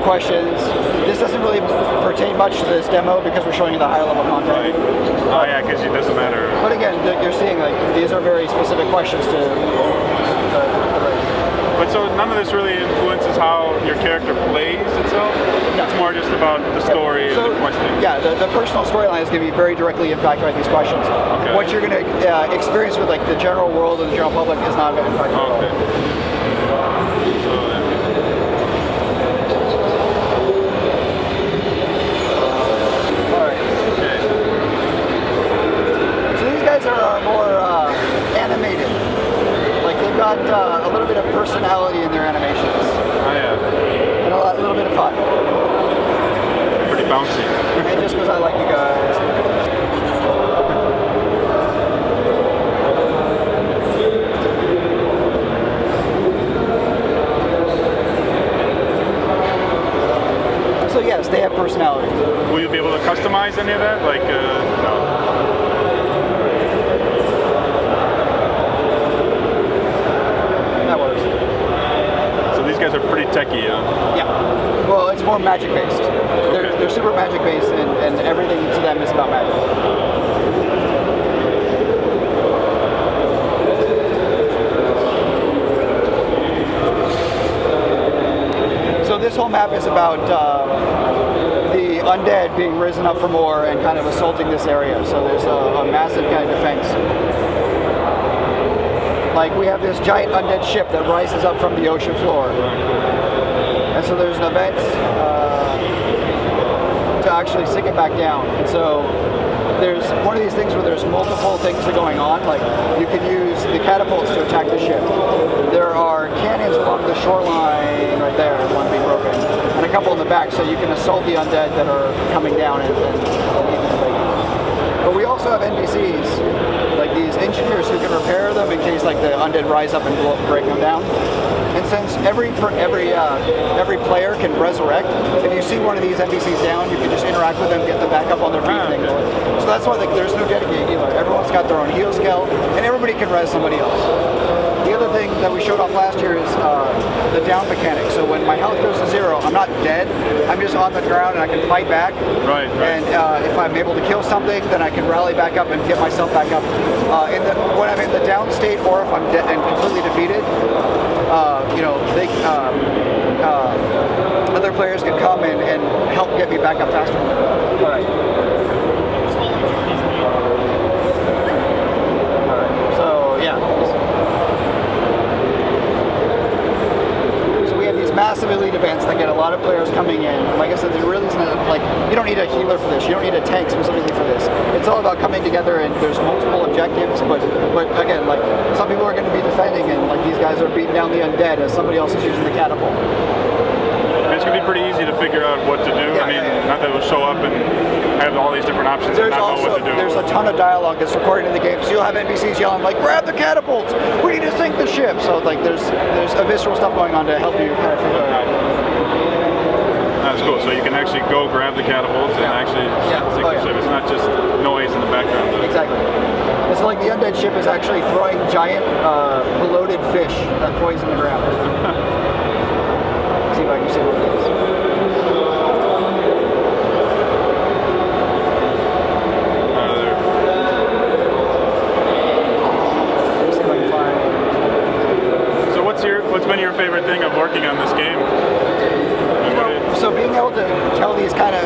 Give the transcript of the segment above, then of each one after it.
questions. This doesn't really pertain much to this demo because we're showing you the higher level content. Right. Oh yeah, because it doesn't matter. But again, you're seeing like these are very specific questions to the race. But so none of this really influences how your character plays itself? No. It's more just about the story and the questions? Yeah, the personal storyline is going to be very directly impacted by these questions. Okay. What you're going to experience with like the general world and the general public is not going to impact you at all. Are more animated. Like they've got a little bit of personality in their animations. Oh yeah. And a little bit of fun. Pretty bouncy. And just because I like you guys. So yes, they have personality. Will you be able to customize any of that? Like, no. These guys are pretty techy, huh? Yeah. Well, it's more magic based. They're super magic based, and everything to them is about magic. So this whole map is about the undead being risen up for more and kind of assaulting this area. So there's a massive kind of defense. Like we have this giant undead ship that rises up from the ocean floor. And so there's an event to actually sink it back down. And so there's one of these things where there's multiple things that are going on. Like you can use the catapults to attack the ship. There are cannons along the shoreline right there, one being broken, and a couple in the back, so you can assault the undead that are coming down and but we also have NPCs, like these engineers who can repair them in case like the undead rise up and break them down. And since every player can resurrect, if you see one of these NPCs down, you can just interact with them, get them back up on their feet, and then go. So that's why there's no dedicated healer. Everyone's got their own heal skill, and everybody can res somebody else. The other thing that we showed off last year is the down mechanic. So when my health goes to 0, I'm not dead. I'm just on the ground and I can fight back. Right. And if I'm able to kill something, then I can rally back up and get myself back up. When I'm in the down state, or if I'm dead and completely defeated, other players can come and help get me back up faster. All right. So yeah. Massive elite events that get a lot of players coming in. Like I said, there really isn't like you don't need a healer for this. You don't need a tank specifically for this. It's all about coming together, and there's multiple objectives. But again, like some people are going to be defending, and like these guys are beating down the undead as somebody else is using the catapult. It's going to be pretty easy to figure out what to do. Yeah, not that it'll show up and have all these different options and not know what to do. There's a ton of dialogue that's recorded in the game, so you'll have NPCs yelling like, "Grab the catapults! We need to sink the ship!" So like, there's a visceral stuff going on to help you kind of figure it out. That's cool. So you can actually go grab the catapults and actually sink the ship. It's not just noise in the background. Exactly. It's like the undead ship is actually throwing giant bloated fish that poison the ground. See if I can see what it is. So what's been your favorite thing of working on this game? So being able to tell these kind of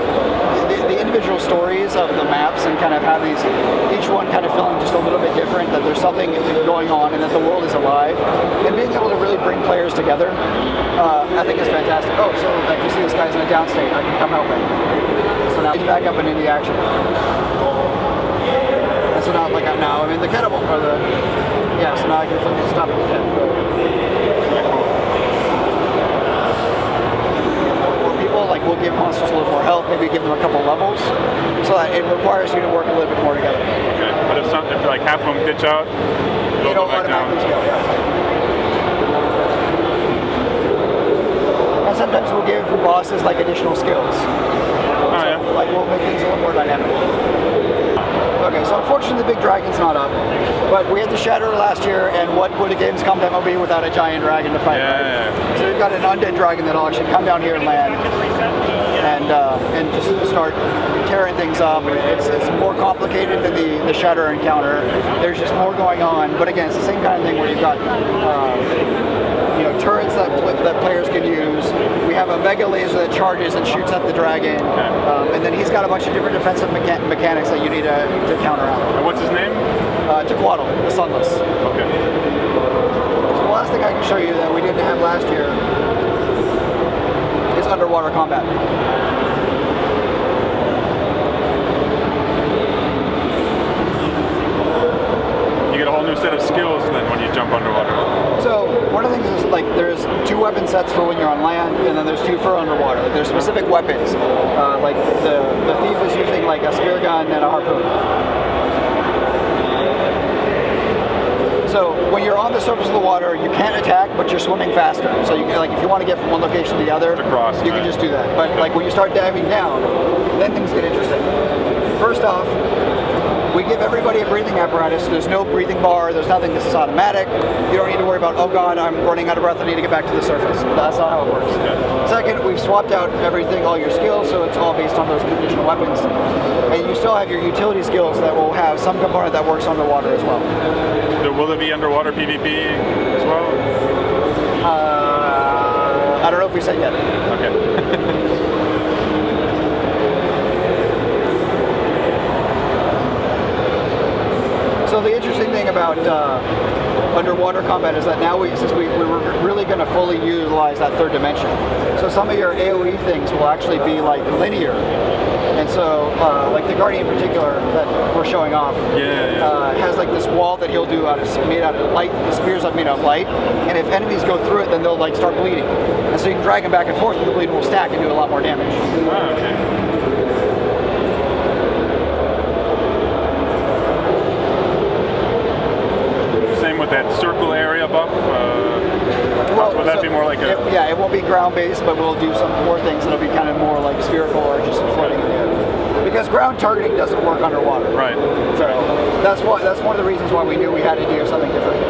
the individual stories of the maps and kind of have these, each one kind of feeling just a little bit different, that there's something going on and that the world is alive, and being able to really bring players together, I think is fantastic. Oh, so like you see this guy's in a down state, I can come help him. So now he's back up and into action. And so now now I'm in the catapult, or so now I can flip the stuff at the head. Like we'll give monsters a little more health, maybe give them a couple levels, so that it requires you to work a little bit more together. Okay, but if like half of them ditch out, they don't automatically scale. And sometimes we'll give bosses like additional skills. Like we'll make things a little more dynamic. Okay, so unfortunately the big dragon's not up, but we had the Shatterer last year, and what would a Gamescom demo be without a giant dragon to fight? Yeah. Right? So we've got an undead dragon that'll actually come down here and land, and just start tearing things up. It's more complicated than the Shatterer encounter. There's just more going on, but again, it's the same kind of thing where you've got turrets that players can use. We have a mega laser that charges and shoots at the dragon, and then he's got a bunch of different defensive mechanics that you need to counter out. And what's his name? Tequatl, the Sunless. Okay. So the last thing I can show you that we didn't have last year is underwater combat. You get a whole new set of skills then when you jump underwater. So one of the things is like there's 2 weapon sets for when you're on land, and then there's 2 for underwater. There's specific weapons. Like the thief is using like a spear gun and a harpoon. So when you're on the surface of the water, you can't attack, but you're swimming faster. So you can, like, if you want to get from one location to the other, you can just do that. But like when you start diving down, then things get interesting. First off, we give everybody a breathing apparatus. There's no breathing bar. There's nothing. This is automatic. You don't need to worry about, oh God, I'm running out of breath. I need to get back to the surface. That's not how it works. Second, we've swapped out everything, all your skills, so it's all based on those conditional weapons. And you still have your utility skills that will have some component that works underwater as well. So will there be underwater PvP as well? I don't know if we said yet. Okay. So the interesting thing about underwater combat is that now since we were really going to fully utilize that third dimension. So some of your AoE things will actually be like linear. And so like the Guardian in particular that we're showing off has like this wall that he'll do made out of light. The spears are made out of light. And if enemies go through it, then they'll like start bleeding. And so you can drag them back and forth, and the bleeding will stack and do a lot more damage. Oh, okay. With that circle area buff? Would that be more like a... It won't be ground-based, but we'll do some more things that'll be kind of more like spherical or just floating in the air. Because ground targeting doesn't work underwater. Right. So that's one of the reasons why we knew we had to do something different.